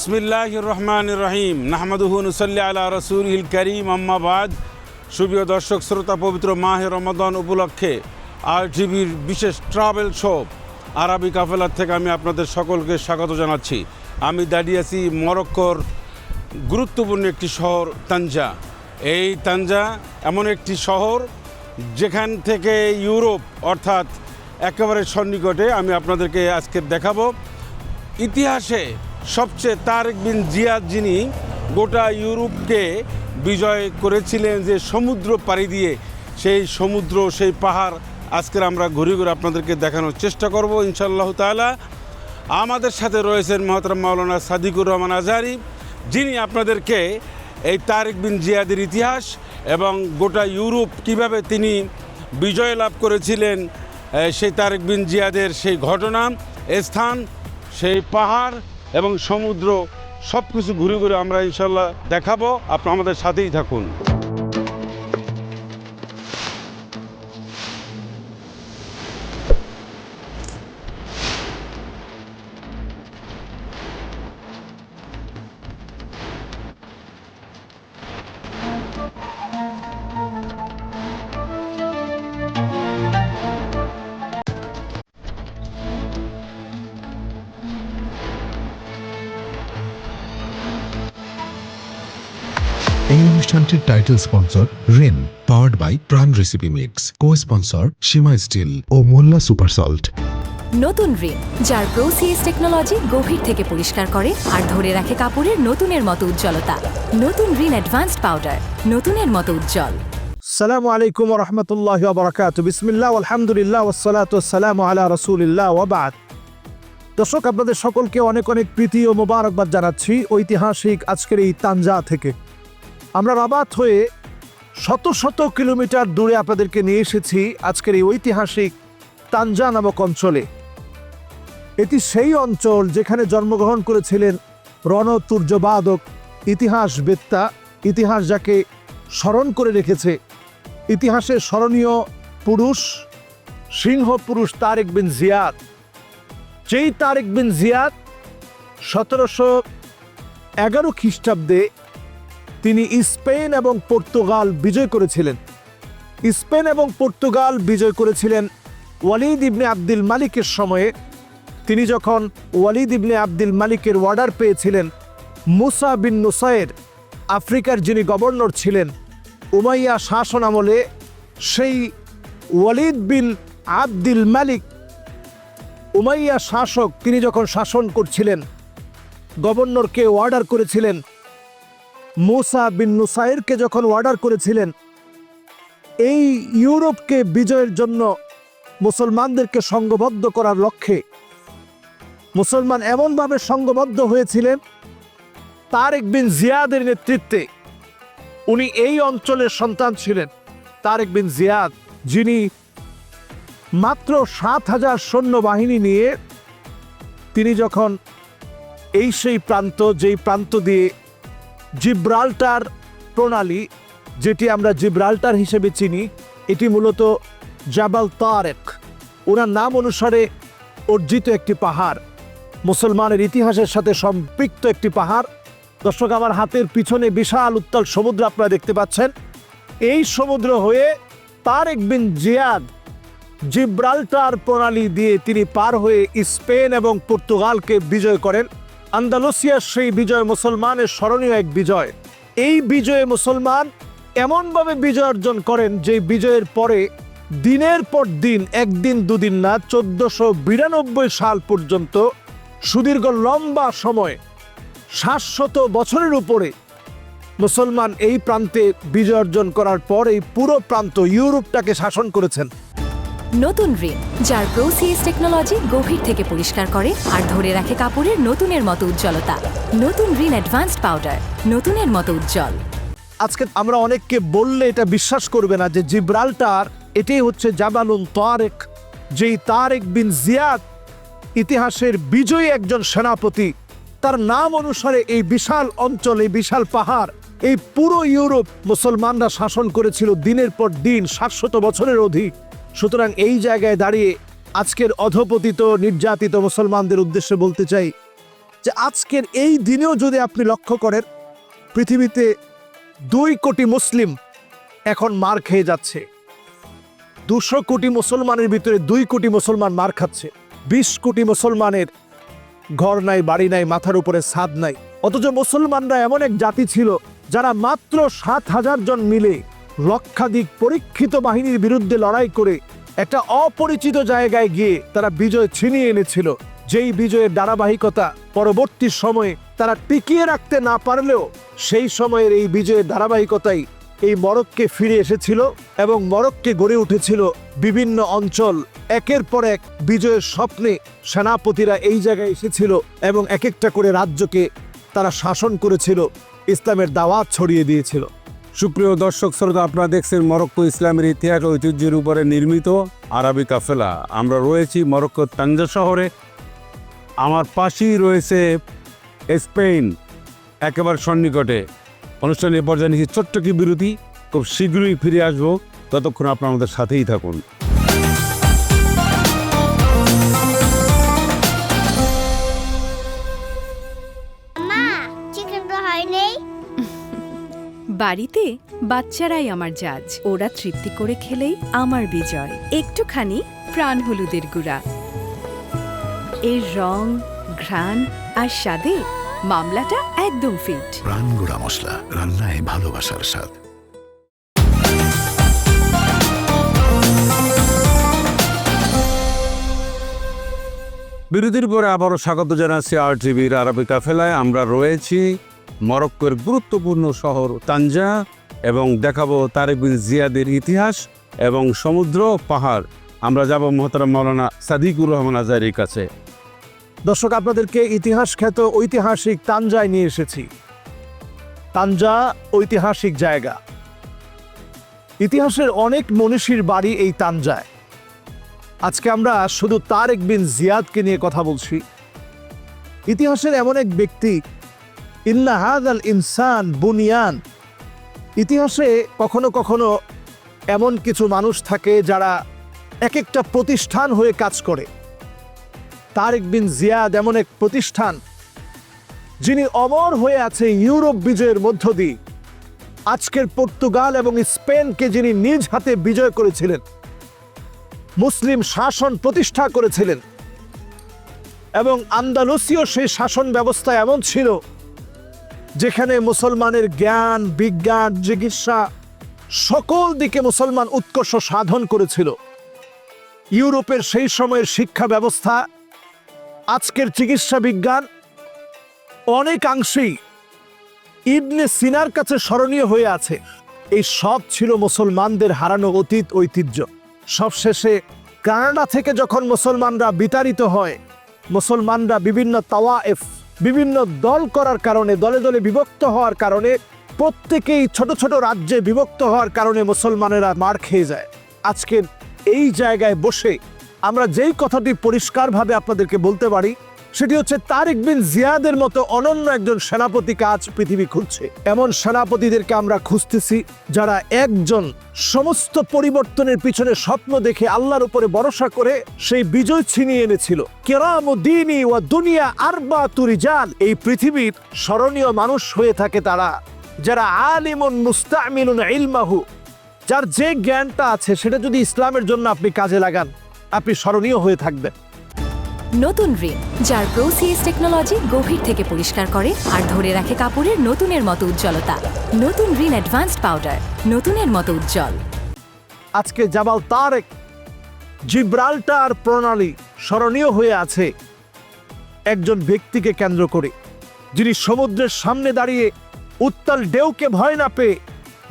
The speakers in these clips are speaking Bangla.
বিসমিল্লাহির রহমানির রহিম নাহমাদুহু নুসাল্লি আলা রাসূলিল কারীম আম্মা বাদ। সুপ্রিয় দর্শক শ্রোতা, পবিত্র মাহে রমাদান উপলক্ষে RTVর বিশেষ ট্রাভেল শো আরবি কাফেলার থেকে আমি আপনাদের সকলকে স্বাগত জানাচ্ছি। আমি দাঁড়িয়ে আছি মরক্কোর গুরুত্বপূর্ণ একটি শহর তানজা। এই তানজা এমন একটি শহর যেখান থেকে ইউরোপ অর্থাৎ একেবারে সন্নিকটে। আমি আপনাদেরকে আজকে দেখাবো ইতিহাসে সবচেয়ে তারেক বিন জিয়াদ যিনি গোটা ইউরোপকে বিজয় করেছিলেন, যে সমুদ্র পাড়ি দিয়ে সেই সমুদ্র সেই পাহাড় আজকের আমরা ঘুরে ঘুরে আপনাদেরকে দেখানোর চেষ্টা করব ইনশাআল্লাহ তাআলা। আমাদের সাথে রয়েছেন মহতরম মাওলানা সাদিকুর রহমান আজহারি, যিনি আপনাদেরকে এই তারেক বিন জিয়াদের ইতিহাস এবং গোটা ইউরোপ কিভাবে তিনি বিজয় লাভ করেছিলেন সেই তারেক বিন জিয়াদের সেই ঘটনা, স্থান, সেই পাহাড় এবং সমুদ্র সব কিছু ঘুরে ঘুরে আমরা ইনশাল্লাহ দেখাবো। আপনারা আমাদের সাথেই থাকুন। এই অনুষ্ঠানটির title sponsor Rin, powered by Pran recipe mix, co sponsor Seema steel ও মোল্লা সুপার সল্ট। নতুন রিন, যার প্রোসিএস টেকনোলজি গভীর থেকে পরিষ্কার করে আর ধরে রাখে কাপড়ের নতুনের মতো উজ্জ্বলতা। নতুন রিন অ্যাডভান্সড পাউডার, নতুনের মতো উজ্জ্বল। আসসালামু আলাইকুম ওয়া রাহমাতুল্লাহি ওয়া বারাকাতুহু। বিসমিল্লাহ আলহামদুলিল্লাহ ওয়াসসালাতু ওয়াসসালামু আলা রাসূলিল্লাহ ওয়া বাদ। দর্শক, আপনাদের সকলকে অনেক অনেক প্রীতি ও মোবারকবাদ জানাচ্ছি ঐতিহাসিক আজকের এই তানজা থেকে। আমরা রাবাত হয়ে শত শত কিলোমিটার দূরে আপনাদেরকে নিয়ে এসেছি আজকের এই ঐতিহাসিক তানজা নামক অঞ্চলে। এটি সেই অঞ্চল যেখানে জন্মগ্রহণ করেছিলেন রণতুর্যবাদক, ইতিহাসবেত্তা, ইতিহাস যাকে স্মরণ করে রেখেছে, ইতিহাসের স্মরণীয় পুরুষ, সিংহ পুরুষ তারেক বিন জিয়াদ। যেই তারেক বিন জিয়াদ 1711 খ্রিস্টাব্দে তিনি স্পেন এবং পর্তুগাল বিজয় করেছিলেন। স্পেন এবং পর্তুগাল বিজয় করেছিলেন ওয়ালিদ ইবনে আব্দুল মালিকের সময়ে। তিনি যখন ওয়ালিদ ইবনে আব্দুল মালিকের অর্ডার পেয়েছিলেন মুসা বিন নুসাইর, আফ্রিকার যিনি গভর্নর ছিলেন উমাইয়া শাসন আমলে, সেই ওয়ালিদ বিন আব্দুল মালিক উমাইয়া শাসক, তিনি যখন শাসন করছিলেন গভর্নরকে অর্ডার করেছিলেন, মুসা বিন নুসাইরকে যখন অর্ডার করেছিলেন এই ইউরোপকে বিজয়ের জন্য মুসলমানদেরকে সংঘবদ্ধ করার লক্ষ্যে, মুসলমান এমনভাবে সংঘবদ্ধ হয়েছিলেন তারেক বিন জিয়াদের নেতৃত্বে। উনি এই অঞ্চলের সন্তান ছিলেন তারেক বিন জিয়াদ, যিনি মাত্র 7,000 সৈন্যবাহিনী নিয়ে তিনি যখন এই সেই প্রান্ত, যেই প্রান্ত দিয়ে জিব্রাল্টার প্রণালী, যেটি আমরা জিব্রাল্টার হিসেবে চিনি, এটি মূলত জাবাল তারেক, ওনার নাম অনুসারে অর্জিত একটি পাহাড়, মুসলমানের ইতিহাসের সাথে সম্পৃক্ত একটি পাহাড়। দর্শক, আমার হাতের পিছনে বিশাল উত্তাল সমুদ্র আপনারা দেখতে পাচ্ছেন। এই সমুদ্র হয়ে তারেক বিন জিয়াদ জিব্রাল্টার প্রণালী দিয়ে তিনি পার হয়ে স্পেন এবং পর্তুগালকে বিজয় করেন। আন্দালুসিয়ার সেই বিজয় মুসলমানের স্মরণীয় এক বিজয়। এই বিজয়ে মুসলমান এমনভাবে বিজয় অর্জন করেন যে বিজয়ের পরে দিনের পর দিন, একদিন দুদিন না, 1492 সাল পর্যন্ত সুদীর্ঘ লম্বা সময়, 700 বছরের উপরে মুসলমান এই প্রান্তে বিজয় অর্জন করার পর এই পুরো প্রান্ত ইউরোপটাকে শাসন করেছেন। নতুন রিন, যার প্রোসিএস টেকনোলজি গভীর থেকে পরিষ্কার করে আর ধরে রাখে কাপড়ের নতুনের মতো উজ্জ্বলতা। নতুন রিন অ্যাডভান্সড পাউডার, নতুনের মতো উজ্জ্বল। আজকে আমরা অনেককে বললে এটা বিশ্বাস করবে না যে জিব্রাল্টার এটাই হচ্ছে জাবালুন তারেক, যেই তারেক বিন জিয়াদ ইতিহাসের বিজয়ী একজন সেনাপতি। তার নাম অনুসারে এই বিশাল অঞ্চল, এই বিশাল পাহাড়, এই পুরো ইউরোপ মুসলমানরা শাসন করেছিল দিনের পর দিন, 700 বছরের অধিক। সুতরাং এই জায়গায় দাঁড়িয়ে আজকের অধপতিত, নির্যাতিত মুসলমানদের উদ্দেশ্যে বলতে চাই, যে আজকের এই দিনেও যদি আপনি লক্ষ্য করেন, পৃথিবীতে 2 কোটি মুসলিম এখন মার খেয়ে যাচ্ছে। 200 কোটি মুসলমানের ভিতরে 2 কোটি মুসলমান মার খাচ্ছে। 20 কোটি মুসলমানের ঘর নাই, বাড়ি নাই, মাথার উপরে ছাদ নাই। অথচ মুসলমানরা এমন এক জাতি ছিল যারা মাত্র 7,000 জন মিলে লক্ষাধিক পরীক্ষিত বাহিনীর বিরুদ্ধে লড়াই করে একটা অপরিচিত জায়গায় গিয়ে তারা বিজয় ছিনিয়ে এনেছিল। যেই বিজয়ের ধারাবাহিকতা পরবর্তী সময়ে তারা টিকিয়ে রাখতে না পারলেও সেই সময়ের এই বিজয়ের ধারাবাহিকতাই এই মরক্কে ফিরে এসেছিল এবং মরক্কে গড়ে উঠেছিল বিভিন্ন অঞ্চল। একের পর এক বিজয়ের স্বপ্নে সেনাপতিরা এই জায়গায় এসেছিল এবং এক একটা করে রাজ্যকে তারা শাসন করেছিল, ইসলামের দাওয়াত ছড়িয়ে দিয়েছিল। সুপ্রিয় দর্শক শ্রোতা, আপনারা দেখছেন মরক্কো ইসলামের ইতিহাস ঐতিহ্যের উপরে নির্মিত আরবি কাফেলা। আমরা রয়েছি মরক্কোর তানজা শহরে। আমার পাশেই রয়েছে স্পেন, একেবারে সন্নিকটে। অনুষ্ঠানের পর্যায়ে নিচ্ছি ছোট্ট কি বিরতি, খুব শীঘ্রই ফিরে আসবো। ততক্ষণ আপনারা আমাদের সাথেই থাকুন। মা, চিকেন তো হয়নি। বাড়িতে বাচ্চারাই আমার জাজ, ওরা তৃপ্তি করে খেলেই আমার বিজয়। একটুখানি প্রাণ হলুদের গুঁড়া, এর রং, ঘ্রাণ আর স্বাদে মামলাটা একদম ফিট। প্রাণ গুঁড়া মশলা, রান্নায় ভালোবাসার স্বাদ। বিরতির পরে আবারও স্বাগত জানাচ্ছি RTVর আরবি কাফেলায়। আমরা রয়েছি মরক্কোর গুরুত্বপূর্ণ শহর তানজা এবং দেখাবো তারেক বিন জিয়াদের ইতিহাস এবং সমুদ্র পাহাড়। আমরা যাব মোহতারাম মাওলানা সাদিকুর রহমান আজহারীর কাছে। দর্শক, আপনাদেরকে ইতিহাস খ্যাত ঐতিহাসিক তানজায় নিয়ে এসেছি। তানজা ঐতিহাসিক জায়গা। ইতিহাসের অনেক মনীষীর বাড়ি এই তানজায়। আজকে আমরা শুধু তারেক বিন জিয়াদকে নিয়ে কথা বলছি। ইতিহাসের এমন এক ব্যক্তি, ইন্না হাযাল ইনসান বুনিয়ান। ইতিহাসে কখনো কখনো এমন কিছু মানুষ থাকে যারা এক একটা প্রতিষ্ঠান হয়ে কাজ করে। তারেক বিন জিয়াদ এমন এক প্রতিষ্ঠান যিনি অমর হয়ে আছে ইউরোপ বিজয়ের মধ্য দিয়ে। আজকের পর্তুগাল এবং স্পেনকে যিনি নিজ হাতে বিজয় করেছিলেন, মুসলিম শাসন প্রতিষ্ঠা করেছিলেন এবং আন্দালুসীয় সেই শাসন ব্যবস্থা এমন ছিল যেখানে মুসলমানের জ্ঞান, বিজ্ঞান, চিকিৎসা সকল দিকে মুসলমান উৎকর্ষ সাধন করেছিল। ইউরোপের সেই সময়ের শিক্ষা ব্যবস্থা, আজকের চিকিৎসা বিজ্ঞান অনেকাংশেই ইবনে সিনার কাছে স্মরণীয় হয়ে আছে। এই সব ছিল মুসলমানদের হারানো অতীত ঐতিহ্য। সবশেষে কানাডা থেকে যখন মুসলমানরা বিতাড়িত হয়, মুসলমানরা বিভিন্ন তাওয়ায়েফ, বিভিন্ন দল করার কারণে, দলে দলে বিভক্ত হওয়ার কারণে, প্রত্যেকেই ছোট ছোট রাজ্যে বিভক্ত হওয়ার কারণে মুসলমানেরা মার খেয়ে যায়। আজকের এই জায়গায় বসে আমরা যেই কথাটি পরিষ্কারভাবে আপনাদেরকে বলতে পারি সেটি হচ্ছে তারেক বিন জিয়াদের মতো অনন্য একজন সেনাপতিকে আজ পৃথিবী খুঁজছে। এমন সেনাপতিদেরকে আমরা খুঁজতেছি যারা একজন সমস্ত পরিবর্তনের পিছনে স্বপ্ন দেখে আল্লাহর উপরে ভরসা করে সেই বিজয় ছিনিয়ে এনেছিল। কেরামুদ্দিনী ওয়া দুনিয়া আরবাতু রিজাল। এই পৃথিবীর স্মরণীয় মানুষ হয়ে থাকে তারা যারা আলিমুন মুস্তামিলুন ইলমাহু, যার যে জ্ঞানটা আছে সেটা যদি ইসলামের জন্য আপনি কাজে লাগান, আপনি স্মরণীয় হয়ে থাকবেন। নতুন রিন, যার প্রো সিএস টেকনোলজি গভীর থেকে পরিষ্কার করে আর ধরে রাখে কাপড়ের নতুনের মতো উজ্জ্বলতা। নতুন রিন অ্যাডভান্সড পাউডার, নতুনের মতো উজ্জ্বল। আজকে জাবাল তারেক, জিব্রাল্টার প্রণালী স্মরণীয় হয়ে আছে একজন ব্যক্তিকে কেন্দ্র করে, যিনি সমুদ্রের সামনে দাঁড়িয়ে উত্তাল ঢেউকে ভয় না পেয়ে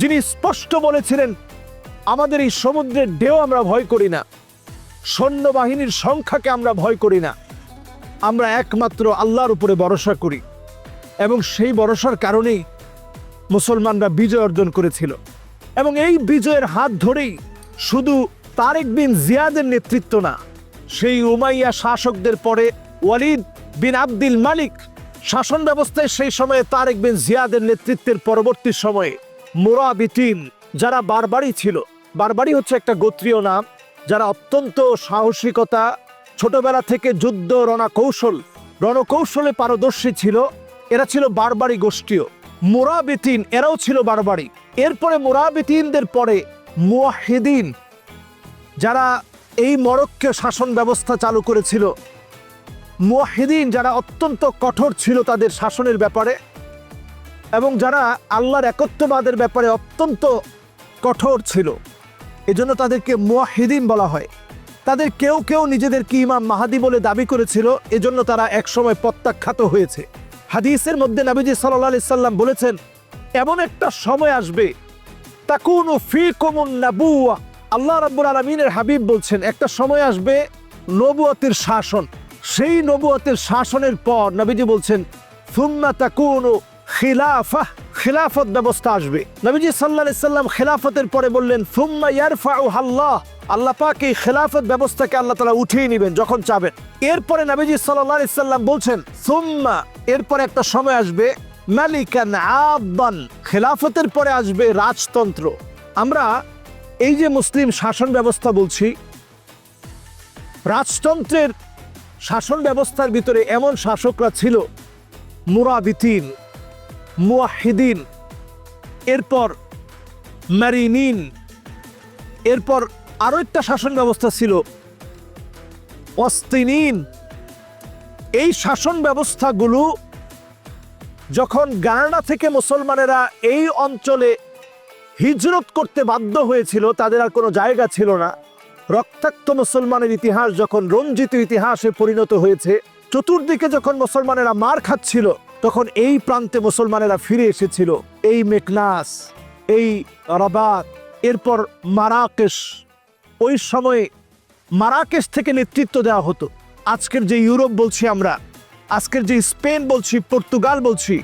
যিনি স্পষ্ট বলেছিলেন, আমাদের এই সমুদ্রের ঢেউ আমরা ভয় করি না, সৈন্যবাহিনীর সংখ্যাকে আমরা ভয় করি না, আমরা একমাত্র আল্লাহর উপরে ভরসা করি। এবং সেই ভরসার কারণেই মুসলমানরা বিজয় অর্জন করেছিল। এবং এই বিজয়ের হাত ধরেই শুধু তারেক বিন জিয়াদের নেতৃত্ব না, সেই উমাইয়া শাসকদের পরে ওয়ালিদ বিন আব্দুল মালিক শাসন ব্যবস্থায় সেই সময়ে তারেক বিন জিয়াদের নেতৃত্বের পরবর্তী সময়ে মুরাবিতিন, যারা বারবারি ছিল। বারবারি হচ্ছে একটা গোত্রীয় নাম, যারা অত্যন্ত সাহসিকতা, ছোটবেলা থেকে যুদ্ধ রণা কৌশল রণকৌশলে পারদর্শী ছিল। এরা ছিল বারবারি গোষ্ঠীয়। মোরাবিতিন এরাও ছিল বারবারি। এরপরে মোরাবিতিনদের পরে মুওয়াহিদিন, যারা এই মরক্কো শাসন ব্যবস্থা চালু করেছিল। মুওয়াহিদিন যারা অত্যন্ত কঠোর ছিল তাদের শাসনের ব্যাপারে, এবং যারা আল্লাহর একত্ববাদের ব্যাপারে অত্যন্ত কঠোর ছিল, এজন্য তাদেরকে মুওয়াহিদিন বলা হয়। তাদের কেউ কেউ নিজেদেরকে ইমাম মাহাদি বলে দাবি করেছিল, এজন্য তারা একসময় প্রত্যাখ্যাত হয়েছে। হাদিসের মধ্যে নবীজি সাল্লাল্লাহু আলাইহি সাল্লাম বলেছেন, এমন একটা সময় আসবে তাকুনু ফীকুমুন নাবুওয়া, আল্লাহ রাব্বুল আলামিনের হাবিব বলছেন, একটা সময় আসবে নবুয়তের শাসন। সেই নবুয়তের শাসনের পর নবীজি বলছেন সুম্মা তাকুনু খিলাফা, খিলাফত ব্যবস্থা আসবে। নবীজি সাল্লাল্লাহু আলাইহি সাল্লাম খিলাফতের পরে বললেন সুম্মা ইয়ারফাউহা আল্লাহ, আল্লাহ পাক এই খিলাফত ব্যবস্থাকে আল্লাহ তাআলা উঠিয়ে নেবেন যখন চাবেন। এরপরে নবীজি সাল্লাল্লাহু আলাইহি সাল্লাম বলছেন সুম্মা, এরপরে একটা সময় আসবে মালিকান আদান, খিলাফতের পরে আসবে রাজতন্ত্র। আমরা এই যে মুসলিম শাসন ব্যবস্থা বলছি, রাজতন্ত্রের শাসন ব্যবস্থার ভিতরে এমন শাসকরা ছিল মুরাবিতিন, মুওয়াহিদিন, এরপর মারিনিন, এরপর আরো একটা শাসন ব্যবস্থা ছিল অস্তিনিন। এই শাসন ব্যবস্থাগুলো যখন গানাডা থেকে মুসলমানেরা এই অঞ্চলে হিজরত করতে বাধ্য হয়েছিল, তাদের আর কোনো জায়গা ছিল না। রক্তাক্ত মুসলমানের ইতিহাস যখন রঞ্জিত ইতিহাসে পরিণত হয়েছে, চতুর্দিকে যখন মুসলমানেরা মার খাচ্ছিল, তখন এই প্রান্তে মুসলমানেরা ফিরে এসেছিল। এই মেকনাস, এই রাবাত, এরপর মারাকেশ। ওই সময়ে মারাকেশ থেকে নেতৃত্ব দেওয়া হতো। আজকের যে ইউরোপ বলছি আমরা, আজকের যে স্পেন বলছি, পর্তুগাল বলছি,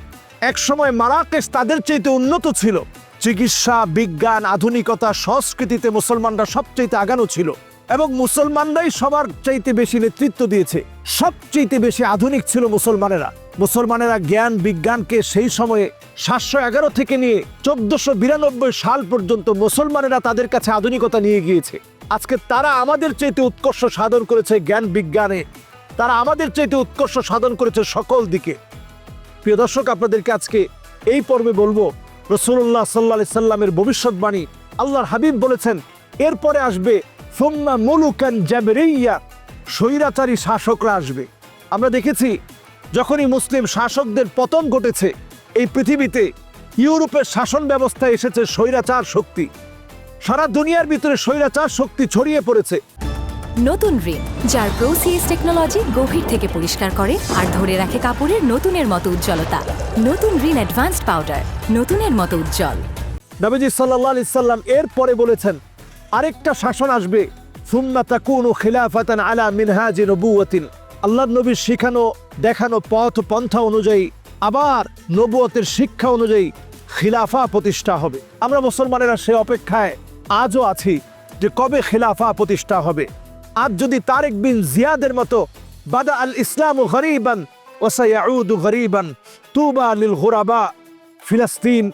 এক সময় মারাকেশ তাদের চাইতে উন্নত ছিল। চিকিৎসা, বিজ্ঞান, আধুনিকতা, সংস্কৃতিতে মুসলমানরা সবচাইতে আগানো ছিল, এবং মুসলমানরাই সবার চাইতে বেশি নেতৃত্ব দিয়েছে। সবচাইতে বেশি আধুনিক ছিল মুসলমানেরা। মুসলমানেরা জ্ঞান বিজ্ঞানকে সেই সময়ে 711 থেকে নিয়ে 1492 সাল পর্যন্ত মুসলমানেরা তাদের কাছে আধুনিকতা নিয়ে গিয়েছে। আজকে তারা আমাদের চাইতে উৎকর্ষ সাধন করেছে জ্ঞান বিজ্ঞানে, তারা আমাদের চাইতে উৎকর্ষ সাধন করেছে সকল দিকে। প্রিয় দর্শক, আপনাদেরকে আজকে এই পর্বে বলবো রাসূলুল্লাহ সাল্লাল্লাহু আলাইহি সাল্লামের ভবিষ্যৎবাণী। আল্লাহর হাবিব বলেছেন এরপরে আসবে সুম্মা মুলুকান জাবরিয়া, স্বৈরাচারী শাসকরা আসবে। আমরা দেখেছি যখনই মুসলিম শাসকদের পতন ঘটেছে, এই পৃথিবীতে ইউরোপের শাসন ব্যবস্থায় এসেছে স্বৈরাচার শক্তি। সারা দুনিয়ার ভিতরে স্বৈরাচার শক্তি ছড়িয়ে পড়েছে। নতুন রিন, যার প্রোসিএস টেকনোলজি গভীর থেকে পরিষ্কার করে আর ধরে রাখে কাপড়ের নতুনের মতো উজ্জ্বলতা। নতুন রিন অ্যাডভান্সড পাউডার, নতুনের মতো উজ্জ্বল। নবীজি সাল্লাল্লাহু আলাইহি সাল্লাম এরপরে বলেছেন আরেকটা শাসন আসবে, সুম্মা তাকুনু খিলাফাতান আলা মিনহাজি নবুওয়াতিন। আল্লাহর নবীর শিখানো দেখানো পথ পন্থা অনুযায়ী, আবার নবুয়তের শিক্ষা অনুযায়ী খিলাফা প্রতিষ্ঠা হবে। আমরা মুসলমানেরা সে অপেক্ষায় আজও আছি যে কবে খিলাফা প্রতিষ্ঠা হবে। আজ যদি তারেক বিন জিয়াদের মতো বাদা আল ইসলামু গরীবান ওয়া সায়াউদু গরীবান তুবা লিল গুরাবা, ফিলিস্তিন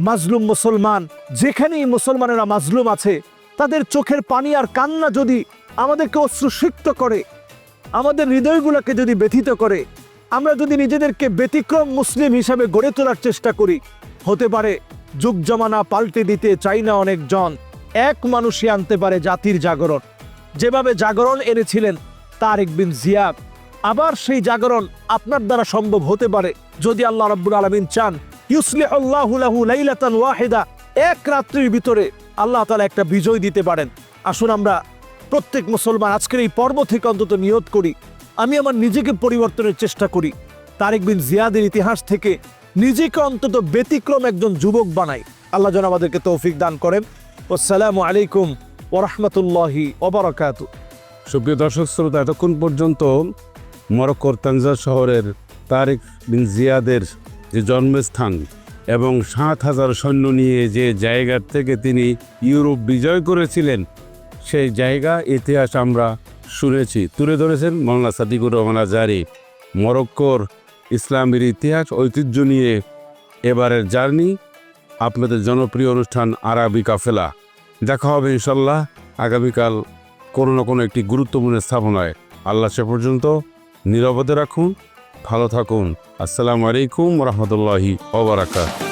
মাজলুম মুসলমান, যেখানেই মুসলমানেরা মাজলুম আছে, তাদের চোখের পানি আর কান্না যদি আমাদেরকে অশ্রুসিক্ত করে, আমাদের হৃদয়গুলোকে যদি ব্যথিত করে, আমরা যদি নিজেদেরকে ব্যতিক্রম মুসলিম হিসাবে গড়ে তোলার চেষ্টা করি, হতে পারে যুগ জমানা পাল্টে দিতে চাই না অনেকজন, এক মানুষই আনতে পারে জাতির জাগরণ। যেভাবে জাগরণ এনেছিলেন তারেক বিন জিয়াদ, আবার সেই জাগরণ আপনার দ্বারা সম্ভব হতে পারে যদি আল্লাহ রাব্বুল আলামিন চান। ইউসলিহুল্লাহু লাহু লাইলাতান ওয়াহিদা, এক রাত্রির ভিতরে আল্লাহ তাআলা একটা বিজয় দিতে পারেন। আসুন আমরা প্রত্যেক মুসলমান আজকের এই পর্ব থেকে অন্তত নিয়ত করি, আমি আমার নিজেকে পরিবর্তনের চেষ্টা করি, তারেক বিন জিয়াদের ইতিহাস থেকে নিজেকে অন্তত ব্যতিক্রম একজন যুবক বানাই। আল্লাহ যেন আমাদেরকে তৌফিক দান করেন। আসসালামু আলাইকুম ওয়া রাহমাতুল্লাহি ওয়া বারাকাতুহু। সুপ্রিয় দর্শক শ্রোতা, এতক্ষণ পর্যন্ত মরক্কোর তানজার শহরের তারেক বিন জিয়াদের যে জন্মস্থান এবং ৭,০০০ সৈন্য নিয়ে যে জায়গার থেকে তিনি ইউরোপ বিজয় করেছিলেন, সেই জায়গা ইতিহাস আমরা শুনেছি। তুলে ধরেছেন মাওলানা সাদিকুর রহমান আজহারী। মরক্কোর ইসলামের ইতিহাস ঐতিহ্য নিয়ে এবারের জার্নি, আপনাদের জনপ্রিয় অনুষ্ঠান আরবি কাফেলা। দেখা হবে ইনশাল্লাহ আগামীকাল কোনো না কোনো একটি গুরুত্বপূর্ণ স্থাপনায়। আল্লাহ সে পর্যন্ত নীরবতা রাখুন। ভালো থাকুন। আসসালামু আলাইকুম রহমতুল্লাহি ওয়া বারাকাতুহু।